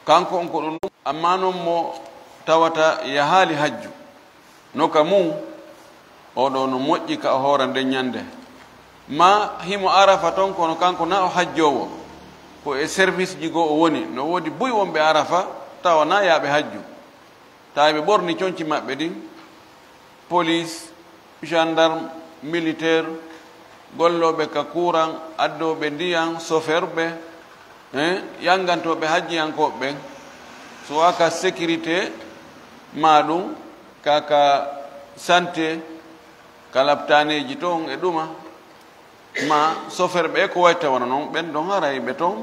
kanko on ko ɗum amma noon mo tawata yahaali hajju noka mum oɗo no moƴƴi ka o hoora nden ñande ma himo arafa toon kono kanko na o hajjowo ko e service ji goo o woni no woodi buy wonɓe arafa tawa na yaaɓe hajju tawa ɓe ɓorni coñci maɓɓe ɗin police gendarme militaire golloɓe ka courant addoɓe ndiyan chauffeur ɓe yangantoɓe hajjiyankoɓe ɓen so waka sécurité ma ɗum kaka santé ka labtaneji toon e ɗuma ma chauffeur ɓe ko wayta wona noon ɓen ɗon haray ɓe toon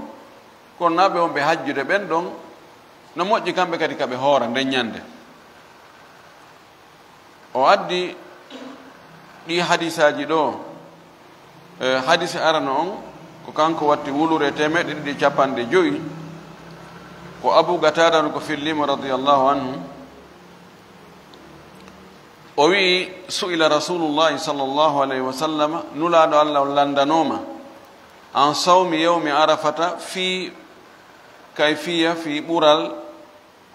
kono naɓe on ɓe hajjude ɓen ɗon no moƴƴi kamɓe kadi kaɓe hoora nden ñande o addi ɗi hadisaji ɗo hadise arano on ko kanko watti wulure 150 ko Abu Qatada ko fillima radiyallahu anhu o wi su'ila rasulullahi sallallahu alayhi wa sallam nulaɗo Allah o landanoma an sawmi yawmi arafata fi kayfiya fi ɓural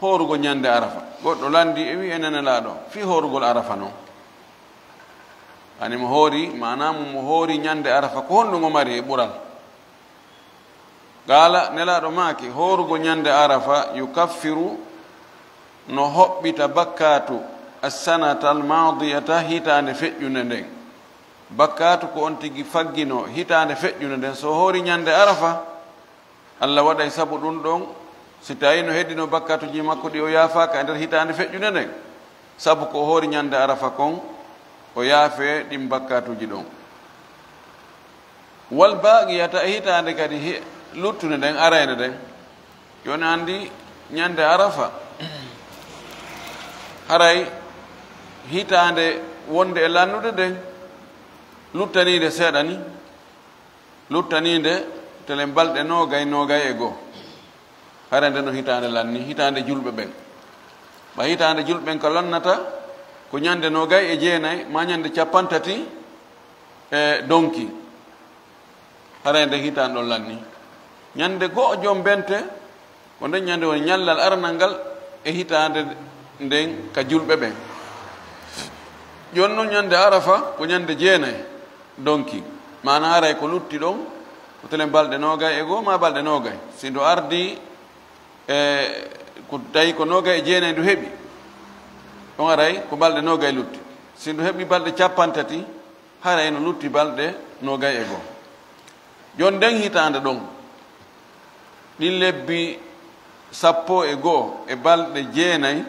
horugo ñande arafa goɗɗo landi e wi enene laaɗo fi horugol arafa noon ani mo hoori manamo mo hoori ñande arafa ko honɗugo mari e ɓural qala nelaɗo maaki horugo ñande arafa yukaffiru no hoɓɓita bakkatu assanata almadiyata hitande feƴƴunde nden bakkatu ko on tigi faggino hitande feƴƴunde nden so hoori ñande arafa Allah waɗay sabu ɗum ɗon si tawi no heddino bakkatuji makko ɗi o yaafaka e nder hitande feƴƴunde nden sabu ko hoori ñande arafa kon o yaafe ɗin bakkatuji ɗon wal baqiyata e hitande kadi luttude nden arayde nden joni andi ñande arafa haray hitande wonde e lannude nden luttanide seeɗa ni luttanide tele balɗe nogay e goo hara nde no hitande lanni hitande julɓe ɓen ɓa hitande julɓe ɓen ko lannata ko ñande nogay e jeenayi ma ñande 50 e donki hara nde hitande ɗon lanni ñande goo joom bente ko nden ñande woni ñallal aranal ngal e hitande nden ka julɓe ɓen joni noon ñande arafa ko ñande jeenayi donki mana haray ko lutti ɗon ko tele balɗe nogay e goo ma balɗe nogay si ndu ardi ko tawi ko nogay e jeenayi ndu heeɓi ɗon aray ko balɗe nogay lutti si ndu heeɓi balɗe 50 haray no lutti balɗe nogay e goo joni nden hitande ɗon ɗin lebbi 12 e balɗe jeenayi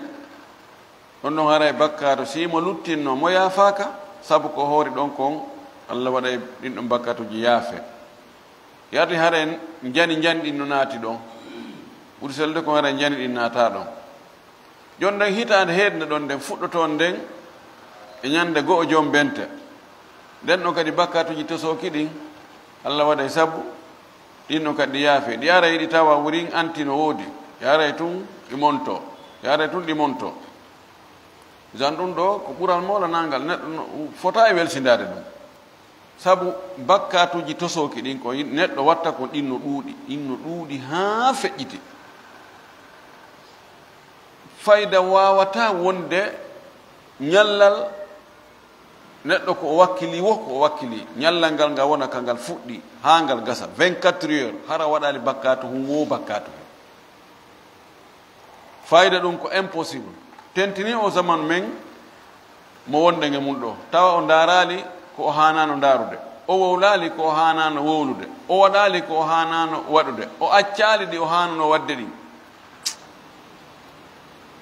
ɗon ɗon haray bakkato simo luttinno mo yaafaka sabu ko hoori ɗon kon Allah waɗa ɗin ɗon bakkatuji yaafe yardi haren jani ɗin no naati ɗon ɓuri selde ko haren jani ɗin naata ɗon jon nden hitande heedne ɗon nden fuɗɗoto nden e ñande goo joom bente nden ɗon kadi bakkatuji tosoki ɗin Allah waɗa sabu ɗin ɗon kadi ɗi yaafe ɗi aray ɗi tawa wurin anti no woodi yaray tun ɗi monto yaray tun ɗi monto jan ɗum ɗo ko ɓural molanangal neɗɗo fota e welsindade ɗum sabu bakkatuji tosoki ɗin ko neɗɗo watta ko ɗin no ɗuuɗi haa feƴƴiti fayda wawata wonde ñallal neɗɗo ko o wakkili wo ko o wakkili ñallal ngal ngal wona kangal fuɗɗi haa ngal gasa 24 heures hara waɗali bakkatu hum wo bakkatu fayda ɗum ko impossible tentini o zaman men mo wonde nge mum ɗo tawa o ndaarali ko o hanano ndaarude o wowlali ko o hanano wowlude o waɗali ko o hanano waɗude o accali ɗi o hanano wadde ɗi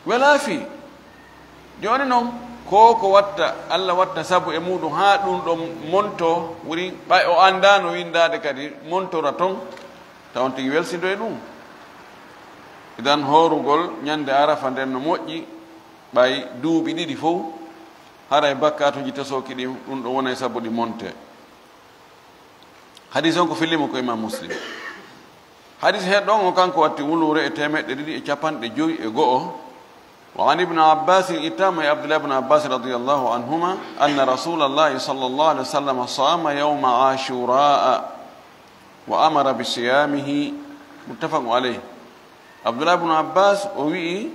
wela fi joni noon ko watta Allah watta sabu e muɗum ha ɗum ɗon monto wuri ɓay o andano windade kadi montora ton tawon tigi welsido e ɗum idan horugol ñande arafa nden no moƴƴi ɓay duuɓi ɗiɗi fof haray bakkatuji tasoki ɗi ɗum ɗo wona e sabu ɗi monte hadis on ko fillimo ko imam muslim hadis heɗɗon o kanko watti wulure e 250 وعن ابن عباس إتام عبد الله بن عباس رضي الله عنهما أن رسول الله صلى الله عليه وسلم صام يوم عاشوراء وأمر بصيامه متفق عليه Abdullah ibn Abbas o wi'i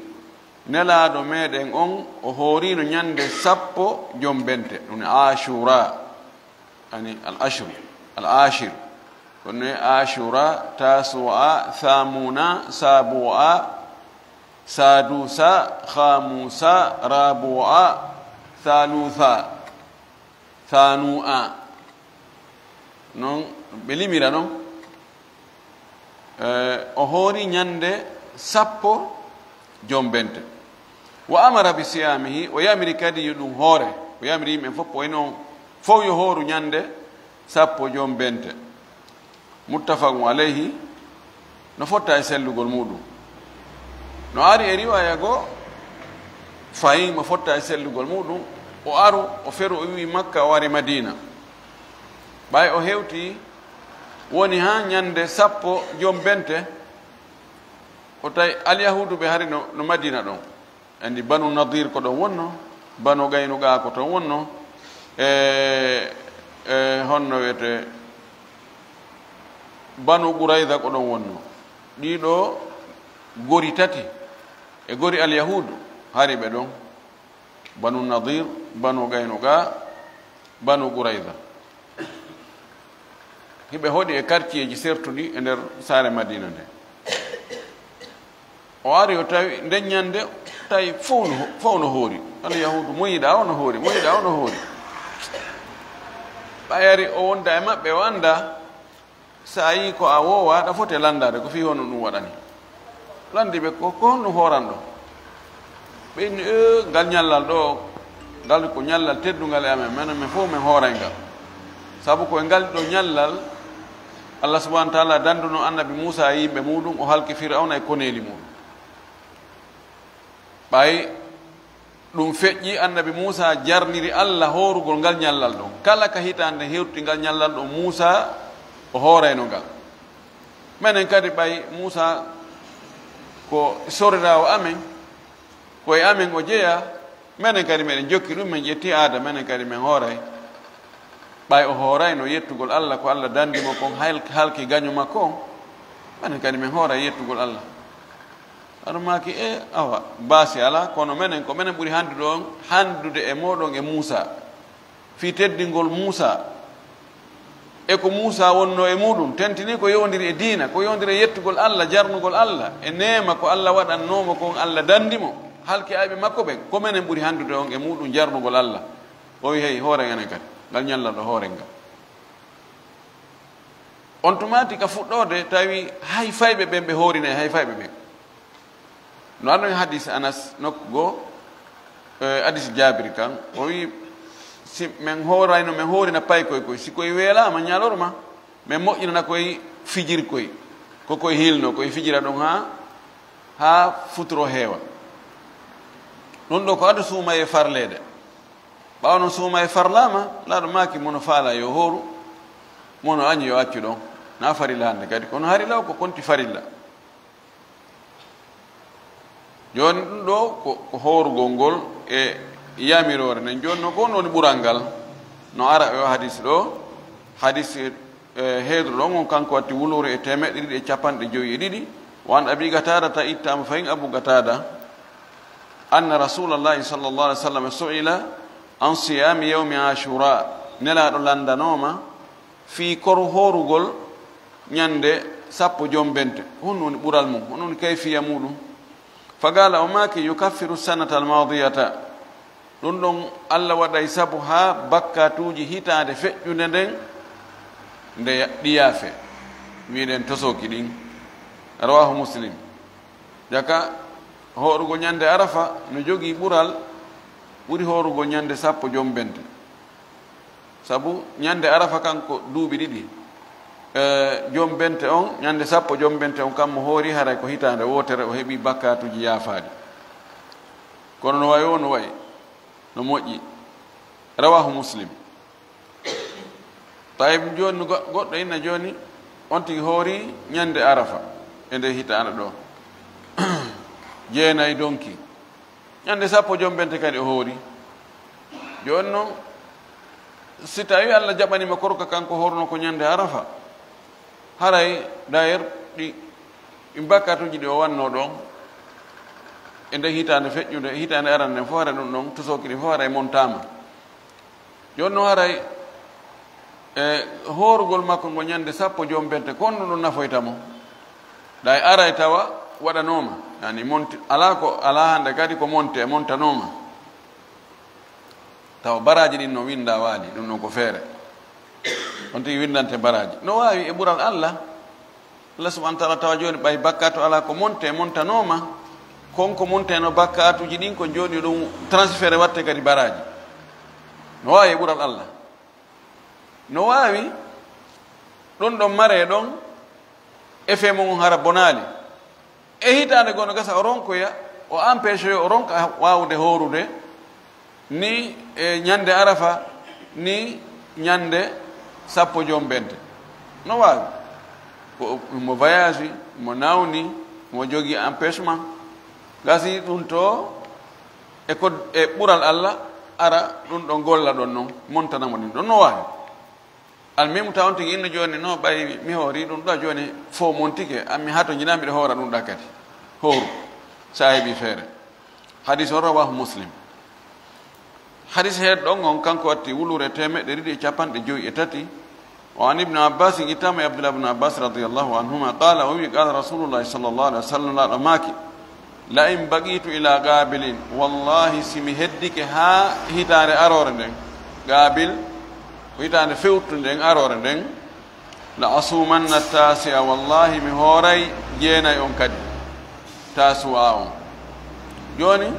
nelaɗo meɗen on o hoorino ñande sappo jombente ɗum ashura ani al ashir kono ashura tasua thamuna sabua sadusa khamusa rabua thalutha thanua non ɓe limira non o hoori ñande sappo jombente wa amara bi siyamihi o yamiri kadi yo ɗum hoore o yamiri yimɓe fof o eno fof yo hooru ñande sappo jombente muttafaqun alayhi no fotta e sellugol muɗum no ari e riwaya goo fayi mo fotta e sellugol muɗum o aru o feru o wi makka o wari madina ɓay o hewti woni ha ñande sappo jombente o tawi alyahudu ɓe hari no madina ɗon andi banu nadir ko ɗon wonno banu gaynuga ko ton wonno honno wiyete banu ɓurayda ko ɗon wonno ɗiɗo gori tati e gori alyahudu hari ɓe ɗon banu nadir banu gaynuga banu ɓurayda hiɓe hoɗi e quartier ji sertuɗi e nder saare madina nde o ari o tawi nden ñande tawi fof no hoori alyahudu moyiɗa ono hoori moyiɗa ono hoori ɓayari o wonda e maɓɓe o anda sa yi ko a wowa aɗa foti landade ko fi hono ɗum waɗani landi ɓe ko honno horan ɗo ɓeyni ngal ñallal ɗo ngal ko ñallal teddungal e amen minen min fof min hooray ngal saabu koye ngal ɗo ñallal Allah subhanahu wa taala danduno annabi Musa e yimɓe muɗum o halki Firawna e koneli muɗum ɓay ɗum feƴƴi annabi Musa jarniri Allah hoorugol ngal ñallal ɗon kala ka hitande hewti ngal ñallal ɗo Musa o hoorayno ngal minen kadi ɓay Musa ko sorirawo amen koye amen o jeeya minen kadi meɗen jokki ɗum min ƴetti aada minen kadi min hooray ɓay o hoorayno yettugol Allah ko Allah dandimo kon halki gaño makko on minen kadi min hooray yettugol Allah aɗa maki awa baasi ala kono minen ko minen ɓuri handude e moɗon e Musa fi teddingol Musa e ko Musa wonno e muɗum tentini ko yowdiri e diina ko yowdiri e yettugol Allah jarnugol Allah e nema ko Allah waɗannoma kon Allah dandimo halki ayɓe makko ɓen ko minen ɓuri handude on e muɗum jarnugol Allah o wi hey hoore enen kadi ngal ñallalɗo hoore ngal on tumati ka fuɗɗode tawi hay fayɓe ɓen ɓe hoorina e hay fayɓe ɓen no arno e hadis Anas nokku goo hadis Jabiri kan o wi si min hoorayno min hoorina pay koye koye si koye weelama ñalorma min moƴƴinana koye fijiri koye kokoye hilno koye fijira ɗon ha futuro heewa ɗum ɗo ko adu suuma e farlede ɓawa noon suuma e farlama laaɗo maki mono faala yo hooru mono añi yo accu ɗon na farilla hande kadi kono harilla o ko konti farilla joni ɗum ɗo ko hoorugol ngol e yamirore nen joni no ko woni ɓural ngal no ara o hadis ɗo hadis heedro ɗon on kanko watti wulure e 150 wan abi gatada ta ittama fayin abu gatada anna rasulallahi sallallahu alaihi wasallam su'ila an siyami yawmi ashura nelaɗo landanoma fi koro hoorugol ñande sappo jombente honno woni ɓural mum hono woni kayfiya muɗum fagala o maki yukaffiru sanata almadiyata ɗum ɗon Allah waɗay sabu ha bakkatuji hitande feƴƴude nden nde ɗiyafe wiɗen tosoki ɗin rawahu Muslim jaka hoorugo ñande arafa no jogii ɓural ɓuri hoorugo ñande sappo jombente sabu ñande arafa kanko duuɓi ɗiɗi jombente on ñande sappo jombente on kammo hoori haray ko hitande wotere o heeɓi bakkatuji yaafaɗi kono no wayi o no wayi no moƴƴi rawahu Muslim tawim joni goɗɗo inna joni on tigi hoori ñande arafa e nde hitande ɗo jeenayi donki ñande sappo jombente kadi o hoori joni noon si tawi Allah jaɓanima korka kanko horno ko ñande arafa haray d'ailleurs ɗi bakkatuji ɗi o wanno ɗon e nde hitande feƴƴude hitande arande nden fof hara ɗum ɗon tusokiri fof haray montama joni no haray e horugol makko ngo ñande sappo joom bente kon ɗum ɗum nafoytamo ɗa e ara e tawa waɗanoma yani monti ala ko ala hande kadi ko monte montanoma tawa baraji ɗin no winda waali ɗum ɗon ko feere on tigi windante baraji no wawi e ɓural allah allah subahana taala tawa joni ɓay bakkatu ala ko monte montanoma konko monteno bakkatuji ɗin ko joni ɗum transféré watte kadi baraji no wawi e ɓural allah no wawi ɗon ɗon mare ɗon effet mum hara bonali e hitande gono gasa o ronkoya o empêche o ronka wawde horude ni e ñande arafa ni ñande sappo joom bente no wawi mo voyage mo nawni mo jogui empêchement gasi ɗum to e ko e ɓural allah ara ɗum ɗon golla ɗon noon montanamo ɗin ɗon no wawi almimu tawon tigi inno joni no ɓay mi hoori ɗum ɗa joni fo montike ammi ha to jinamiɗe hoora ɗum ɗa kadi horu sa heeɓi feere hadis o rawahu muslim hadis heed ɗon on kanko watti wulure temeɗɗe ɗiɗi e capanɗe joyi e tati o an ibne abbas ittama e abdoulah ibne abbas radiallahu anhuma qala o wi qala rasulullahi sallllahu alih wa sallam laɗo maaki la in baqitu ila gabilin wallahi simi heddike ha hitande arore nden gabil ko hitande fewtu nden arore nden la asumanna tasia wallahi mi hooray jeenayi on kadi tasuwa on joni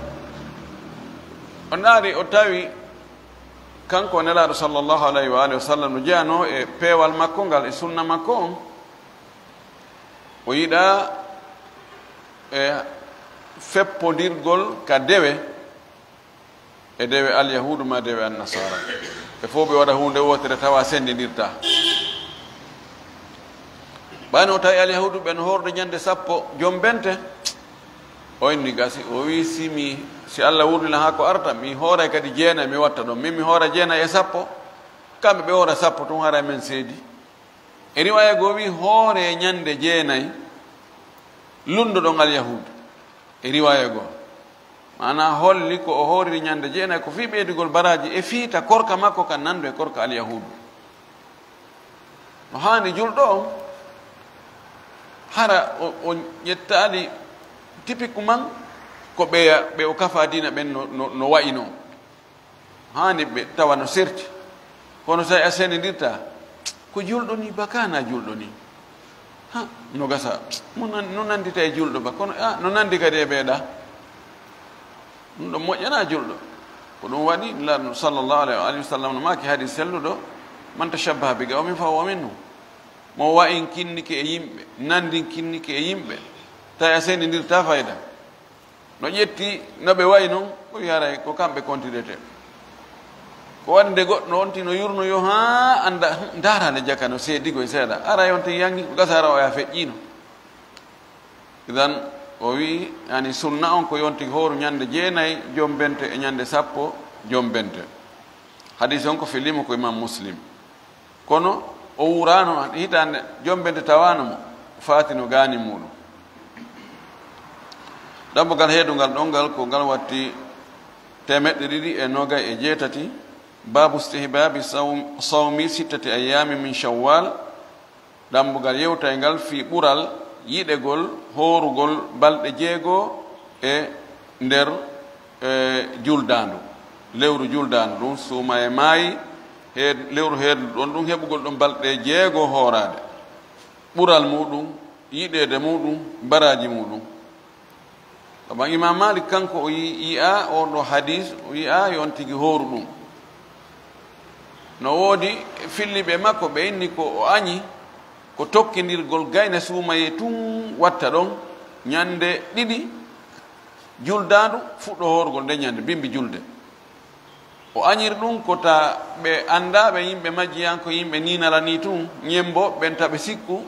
o naari o tawi kanko nelaɗo sallllahu alayhi wa alihi wa sallam no jeyano e peewal makko ngal e sunna makko on o yiɗa e feppodirgol ka dewe e dewe alyahudu ma dewe annasara e fof ɓe waɗa hunde wotere tawa sendidirta ɓayno o tawi alyahudu ɓen horde ñande sappo joom bente o inni gasi o wi si allah wurnila ha ko arta mi hoora kadi jeenayi mi watta ɗon min mi hoora jeenayi e sappo kamɓe ɓe hoora sappo tun hara men seedi e riwaya goo wi hoore ñande jeenayi lundo ɗon alyahudu e riwaya goo mana holli ko o hooriri ñande jeenayi ko fi ɓeydigol baraji e fiita korka makko kan nandu e korka alyahudu no hani julɗo on hara o ƴettali typiquement ko ɓe o kafa dina ɓen no wayi noon hani ɓe tawa no serti kono tawi a sendidirta ko julɗo ni bakana julɗo ni ha no gasa no nandita e julɗo ba kono no nandi kadi e ɓeeɗa ɗum ɗo moƴƴana julɗo ko ɗum waɗi laɗo sallllahu alayhi wa sallam no maki haadi selluɗo man tashabbaha bi qawmin fa huwa minhum mo wayin kinnike e yimɓe nandin kinnike e yimɓe tawi a sendidirta fayda no ƴetti no ɓe wayi noon o yaray ko kamɓe contirete ko waɗi nde goɗɗo on tino yurno yo ha anda darande jaka no seedigoye seeɗa ara on tigi yangi ko gasa ara o ya feƴƴino idan o wi yani sunna on ko yonti horu ñande jeenayi joom bente e ñande sappo joom bente hadis on ko filima ko imam muslim kono o wurano hitande joom bente tawano mo fatino gaani muɗum ɗambogal heedungal ɗon ngal ko ngal watti temeɗɗe ɗiɗi e nogay e jeetati babu stihbabi sawmi sittati ayami min shawwal ɗambogal yewtay ngal fi ɓural yiɗegol horugol balɗe jeego e nder juldandu lewru juldandu ɗum suuma e maayi lewru heedu ɗon ɗum heɓugol ɗum balɗe jeego hoorade ɓural muɗum yiɗede muɗum baraji muɗum kama imam malik kanko o yi'a on ɗo hadis o yi'a yon tigi horu ɗum no woodi filliɓe makko ɓe inni ko o añi ko tokkidirgol gayna suumaye tun watta ɗon ñande ɗiɗi juldandu fuɗɗo horugol nde ñande bimbi julde o añiri ɗum ko ta ɓe andaɓe yimɓe majjiyanko yimɓe ninala ni tun ñembo ɓen taɓe sikku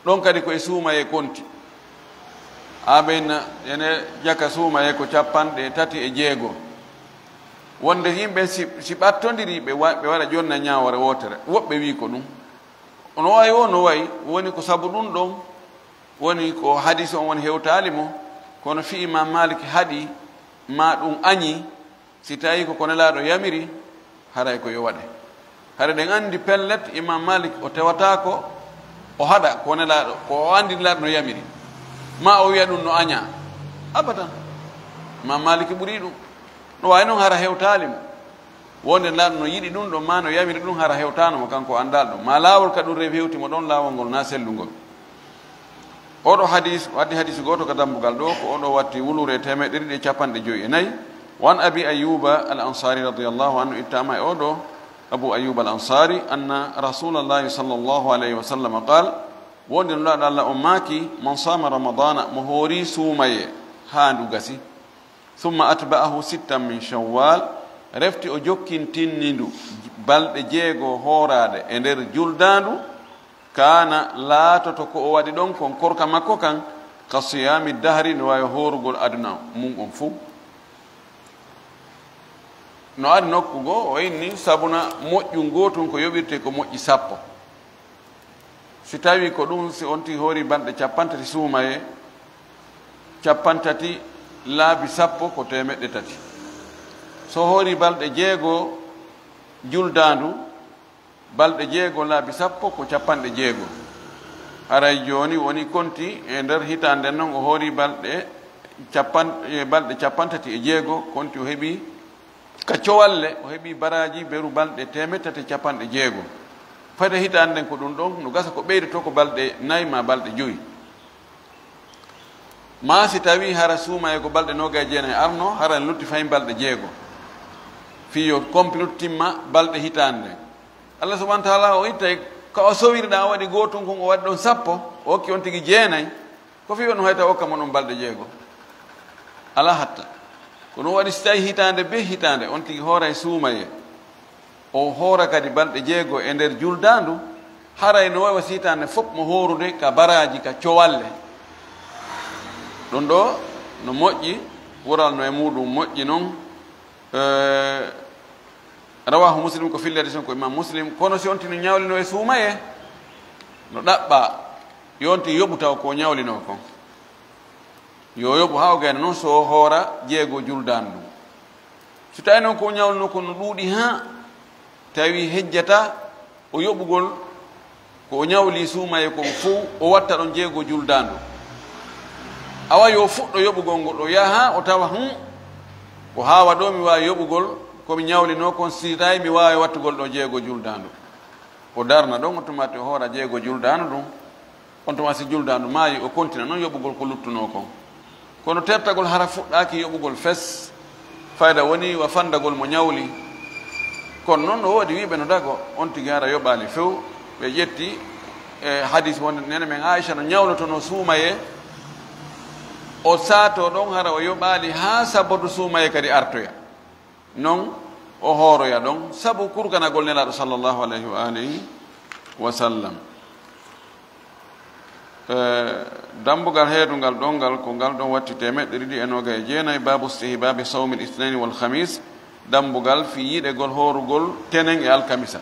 ɗon kadi koye suumaye konti aɓenna ene jaka suumaye ko capanɗe tati e jeego wonde yimɓe si ɓattodiri ɓe waɗa jonna ñawore wotere woɓɓe wi ko ɗum ono wawi o no wayi woni ko sabu ɗum ɗon woni ko hadis on woni hewtali mo kono fi imam malik hadi ma ɗum añi si tawi ko konelaɗo yamiri haray ko yo waɗe hare ɗen andi pellet imam malik o tewata ko o haɗa konelaɗo ko o andinilaɗo no yamiri ma o wiya ɗum no aña abadan imam malik ɓuuri ɗum no wawi noon hara hewtali mo wonde laɗo no yiɗi ɗum ɗo ma no yamiri ɗum hara hewtanoma kanko andal ɗum ma lawol ka ɗum rewi hewtimo ɗon lawol ngol na sellugol oɗo hadis waddi hadis goto ka dambugal ɗo ko oɗo watti wulure temeɗɗe ɗiɗi capanɗe joyi e nayyi wan abi ayuba al ansari radiallahu anhu ittama e oɗo abu ayuba al ansari anna rasulallahi sallllahu alayhi wa sallam qal wonde no laɗo allah on maaki man sama ramadana mo hoori suumaye ha ndu gasi summa atba'ahu sittan min shawwal refti o jokkintinnindu balɗe jeego hoorade e nder juldandu kana laatoto ko o waɗi ɗon kon korka makko kan ka siyami dahri no wawi horugol aduna mum on fuu no ari nokkugo o inni sabuna moƴƴu gotum ko yoɓirte ko moƴƴi sappo si tawi ko ɗum si onti hoori balɗe capantati suumaye capantati laabi sappo ko temeɗɗe tati so hoori balɗe jeego juldandu balɗe jeego laabi sappo ko capanɗe jeego haray joni woni konti e nder hitande noon o hoori balɗe capantati e jeego konti o heeɓi ka cowalle o heeɓi baraji beru balɗe temettati capanɗe jeego fade hitande nden ko ɗum ɗon no gasa ko ɓeydoto ko balɗe nayyi ma balɗe joyi ma si tawi hara suuma e ko balɗe noga e jeenayi arno hara en lutti fayi balɗe jeego fiyo complete timma balɗe hitande nden allah subahana taala o ittay ka o sowiriɗa o waɗi gotum kon o waɗi ɗon sappo o hokki on tigui jeenayi ko fi on hayta hokka mo ɗon balɗe jeego ala hatta ko ɗum waɗi so tawi hitande be hitande on tigui hoora e suumaye o hoora kadi balɗe jeego e nder juldandu haray no wawi wasitande fof mo horude ka baraji ka cowalle ɗum ɗo no moƴƴi wural no e muɗum moƴƴi noon rawahu muslim ko fillede son ko imam muslim kono si onti no ñawlino e suumaye no ɗaɓɓa yonti yoɓu taw ko ñawlino kon yo yoɓu ha o gayna noon so hoora jeego juldandu ɗum so tawi noon ko ñawlino ko no ɗuuɗi ha tawi hejjata o yoɓugol ko o ñawli suumaye kon fo o watta ɗon jeego juldandu awa yo fuɗɗo yoɓugol ngol ɗo yaha o tawa ko hawa ɗo mi wawi yoɓugol komi ñawlino kon si tawi mi wawi wattugol ɗo jeego juldandu o darna ɗon on tumati o hoora jeego juldandu ɗum on tuma si juldandu maayi o continue noon yoɓugol ko luttuno kon kono tertagol hara fuɗɗaki yoɓugol fes fayda woni wa fandagol mo ñawli kono noon no woodi wiɓe no dago on tigui hara yoɓali few ɓe ƴetti e hadis wonde nene men aicha no ñawlotono suumaye o saato ɗon hara o yoɓali ha sabodu suumaye kadi artoya non o hooroya ɗon sabu kurganagol nelaɗo sallllahu alayhi wa alihi wa sallam dambugal heedungal ɗon ngal ko ngal ɗon watti temeɗɗe ɗiɗi e noga e jeenayi babu stihibabi sawmi l ithnaini wal khamis dambugal fi yiɗegol hoorugol tenen e alkamisa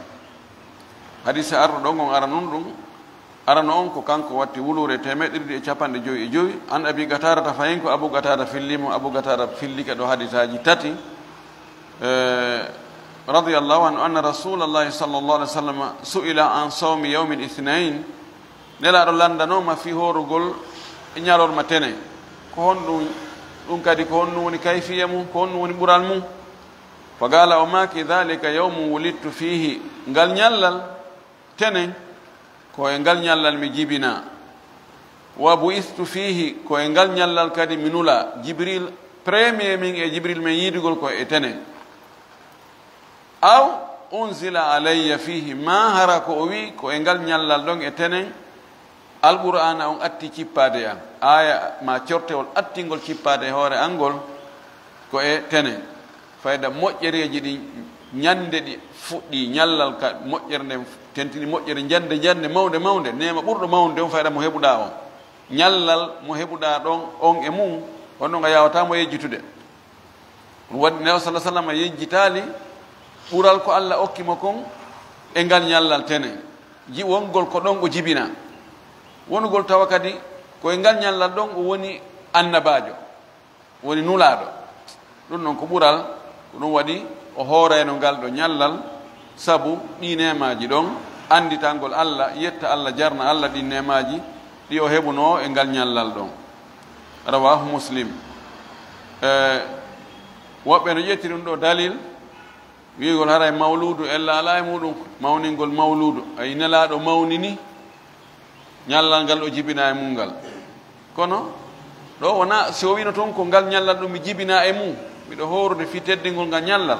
hadise arɗo ɗon on ara nun ɗum arano on ko kanko watti wulure temeɗɗe ɗiɗi e capanɗe joyi e joyi an abi gatarata fayin ko abou gatada fillimo abou gatada fillike ɗo hadisaji tati radiallahu anhu anna rasulallahi sallllahu alih w sallam su'ila an sawmi yawmi l ithnain nelaɗo landanoma fi horugol e ñalorma tene ko honɗum ɗum kadi ko honɗum woni kayfiya mum ko honɗum woni ɓural mum fa gala o maki dhalika yawmu wulidtu fihi ngal ñallal tenen ko e ngal ñallal mi jibina wa buistu fihi ko e ngal ñallal kadi mi nula jibril premier min e jibril men yidugol ko e tenen aw unzila alayya fihi ma hara ko o wi ko e ngal ñallal ɗon e tenen alqur'ana on atti cippade an aya ma cortewol attingol cippade e hoore angol ko e tenen fayda moƴƴereji ɗi ñande ɗi fuɗɗi ñallal ka moƴƴere nden tentini moƴƴere jande mawde nema ɓurɗo mawde on fayda mo heɓuɗa on ñallal mo heɓuɗa ɗon on e mum on ɗon a yawatamo yejjitude waɗi nabi sallah sallam a yejjitali ɓural ko allah okkimo kon e ngal ñallal tenen wongol ko ɗon o jibina wonugol tawa kadi koye ngal ñallal ɗon o woni annabajo woni nulaɗo ɗum noon ko ɓural ko ɗum waɗi o hooreno ngal ɗo ñallal sabu ɗi nemaji ɗon anditangol Allah yetta Allah jarna Allah ɗi nemaji ɗi o heɓuno e ngal ñallal ɗon rawahu muslim woɓɓe no ƴetti ɗum ɗo dalil wigol haray mawludu ella ala e muɗum mawningol mawludu ay nelaɗo mawnini ñallal ngal o jibina e mum ngal kono ɗo wona si o wino toon ko ngal ñallal ɗum mi jibina e mum miɗo horude fi teddingol ngal ñallal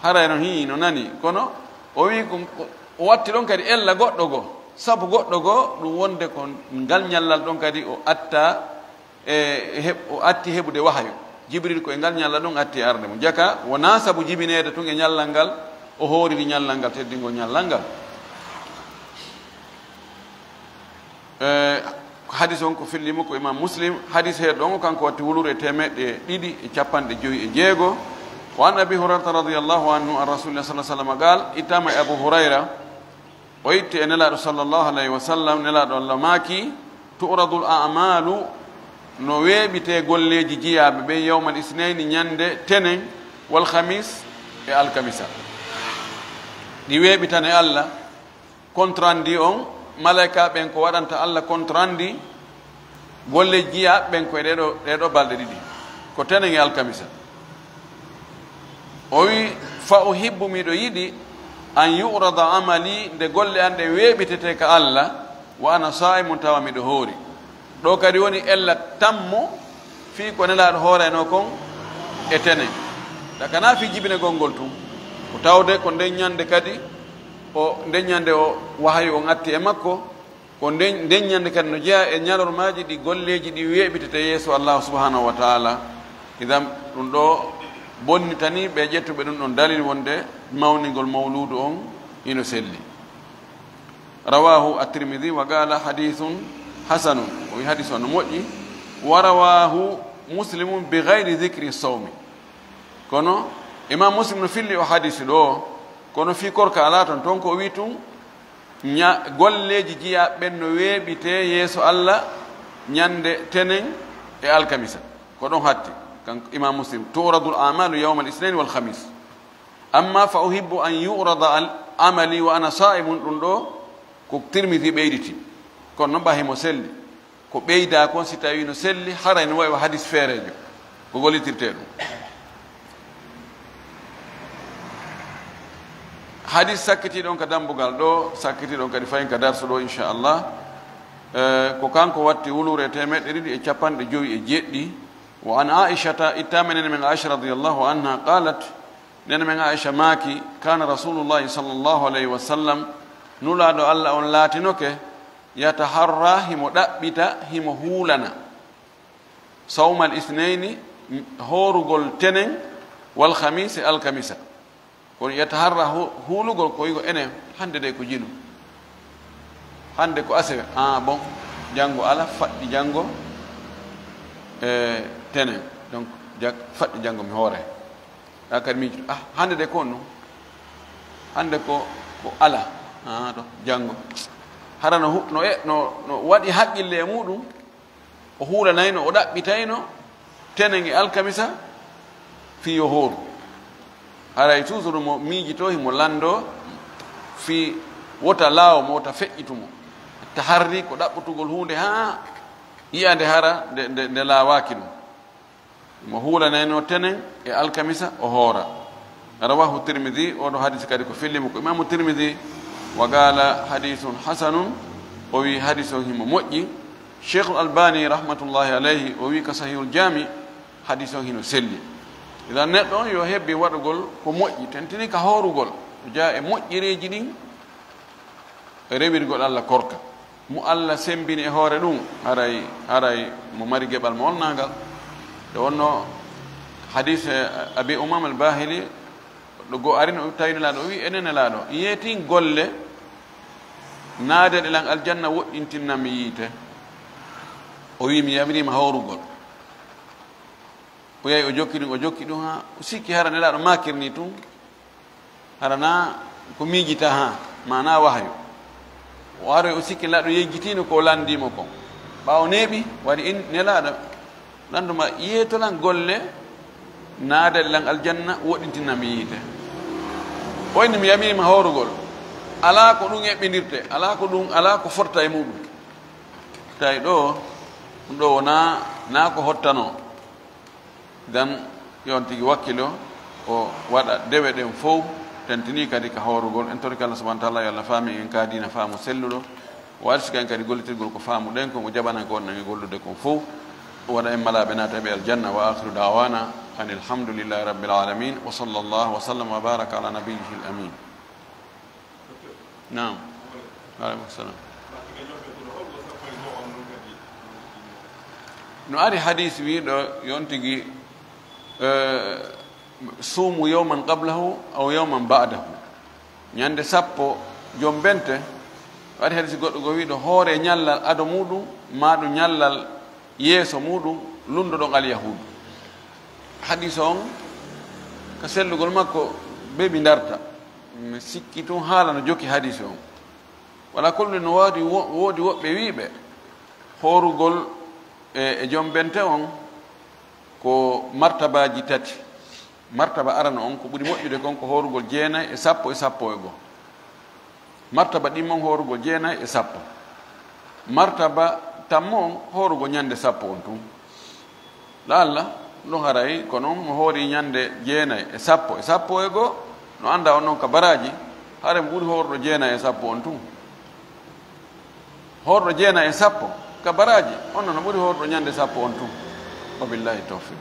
haray no hi no nani kono o wi ko o watti ɗon kadi ella goɗɗo goo sabu goɗɗo goo ɗum wonde ko ngal ñallal ɗon kadi o atta o atti heɓude wahayo jibril koye ngal ñallal ɗon atti arde mo jaka wona sabu jibinede tun e ñallal ngal o hooriri ñallal ngal teddingol ñallal ngal hadis on ko fillimo ko imam muslim hadis he ɗon kanko watti wulure temeɗɗe ɗiɗi e capanɗe joyi e jeego wa an abi hurairata radiallahu anhu an rasulillah sa sallam qal ittama e abou hurayra o itti e nelaɗo sallllahu alayhi wa sallam nelaɗo allah maaki tu'radu l amalu no weeɓite golleji jiyaɓe ɓe yawmal isnayni ñande tenen wal khamis e alkamisa ɗi weeɓitan e allah contrandi on malaika ɓen ko waɗanta allah contrandi golleji jiyaɓe ɓen koye ɗeɗo balɗe ɗiɗi ko tenen e alkamisa o wi fa uhibbu miɗo yiɗi an yurada amali nde golle an ɗe weeɓitete ka allah wa ana sa'imun tawa miɗo hoori ɗo kadi woni ella tammo fii ko nelaɗo hooreno kon e tenen dakana fi jibinegol ngol tun ko tawde ko nden ñande kadi o nden ñande o wahayo on atti e makko ko nden ñande kadi no jeeya e ñalormaji ɗi golleji ɗi weeɓitete yeeso allahu subhanahu wa taala idam ɗum ɗo bonnitani ɓe ƴettuɓe ɗum ɗon dalil wonde mawningol mawludu on ino selli rawahu at-tirmidhi wa qala hadithun hasanun o wi hadis o no moƴƴi wa rawahu muslimun bi gayri dicri sawmi kono imam muslim no filli o hadis ɗo kono fi korka ala toon ko o wi tun golleji jiyaɓen no weeɓite yeeso allah ñande tenen e alkamisa ko ɗon hatti kanko imam muslim turadu l amalu yawma al isnain wal khamis amma fa uhibbu an yurada al amali wa ana sa'imun ɗum ɗo ko tirmidi ɓeyditi kono noon ɓahimo selli ko ɓeyda kon si tawi no selli haray no wawi hadis feerejo ko gollitirte ɗum hadis sakkitiɗon ka dambugal ɗo sakkitiɗon kadi fayin ka darso ɗo inchallah ko kanko watti wulure temeɗɗe ɗiɗi e capanɗe joyi e jeɗɗi wa an aishata ittama nene men aicha radiallahu anha qalat nene men aicha maaki kana rasulullahi sallllahu alayhi wa sallam nulaɗo allah on laatinoke yataharra himo ɗaɓɓita himo huulana sawmal isnaini horugol tenen wal khamis e alkamisa kono yataharra huulugol ko wigo enen hande de ko jinu hande ko asewe bon janngo ala faɗɗi janngo e tenen donc faɗɗi janngo mi hoore ɗa kadi miijo hande de ko on noon hande ko ala ɗo janngo hara no waɗi haqqille e muɗum o huulanayno o ɗaɓɓitayno tenen e alkamisa fi yo hooru haray toujours mo miijito himo lando fi wota laawo mo wota feƴƴitumo taharri ko ɗaɓɓutugol hunde ha yiyande hara nde laawaki ɗum mo huulanayno tenen e alkamisa o hoora rawahu tirmidi oɗo hadis kadi ko fillimo ko imamu tirmidi wa qala hadithun hasanun o wi hadis o himo moƴƴi cheikh albani rahmatullahi alayhi o wi ka sahihul jami hadis o hino selli idan neɗɗo on yo hebbi waɗugol ko moƴƴi tentini ka hoorugol o jaa e moƴƴereji ɗin e rewirgol allah korka mo allah sembini e hoore ɗum haray mo mari geɓal mo wonnangal nde wonno hadis abi umam al bahili ɗo go arino o tawinelaɗo o wi enenelaɗo yeetin golle naade ɗe lan aljanna woɗɗintinnami yiite o wi mi yamirima hawrugol o yahi o jokki ɗum ha o sikki hara nelaɗo makirni tun harana ko miijita ha mana wahayo o aroy o sikki nelaɗo yejjitino ko landimo kon ɓaawo neeɓi waɗi in nelaaɗo nanduma yeetolan golle naadallan aljanna woɗɗintinami yiite oyni mi yamima hawrugol alaa ko ɗum eɓɓinirte alaa ko forta e muɗum tawi ɗo ɗum ɗo wona naa ko hottano gan yon tigi wakkilo o waɗa dewe ɗen fof tentini kadi ka hawrugol en torki Allah subhanahu wa taala yo Allah faami en kaadina faamu selluɗo o arsi kan kadi gollitirgol ko faamu ɗen ko mo jaɓana ko wonnange gollude kon fof o waɗa en malaɓe naataɓe aljanna wa akhiru dawana an alhamdulillahi rabbil alamin wa sallallahu wa sallam wa baraka ala nabiyyihi al amin. Naam. Aleykum salam. no ari hadis wiiɗo yon tigi suumu yawman qablahu aw yawman ba'dahu ñande sappo joom bente waɗi hadis goɗɗo go wiiɗo hoore ñallal ado muɗum maɗu ñallal yeeso muɗum lundoɗon alyahudu hadis on ko sellugol makko beɓi darta mi sikki tun haala no jokki hadis on wala kollude no woodi woɓɓe wiiɓe hoorugol e joom bente on ko martabaji tati martaba arana on ko ɓuri moƴƴude kon ko hoorugol jeenayi e sappo e goo martaba ɗimmon hoorugol jeenayi e sappo martaba tammo on hoorugol ñande sappo on tun laalla ɗum haray ko noon mo hoori ñande jeenayi e sappo e goo no annda on noon ka baraji hare mo ɓuri hoorɗo jeenayi e sappo on tun hoorɗo jeenayi e sappo ka baraji on no ɓuri hoorɗo ñande sappo on tun wabillahi tawfiq.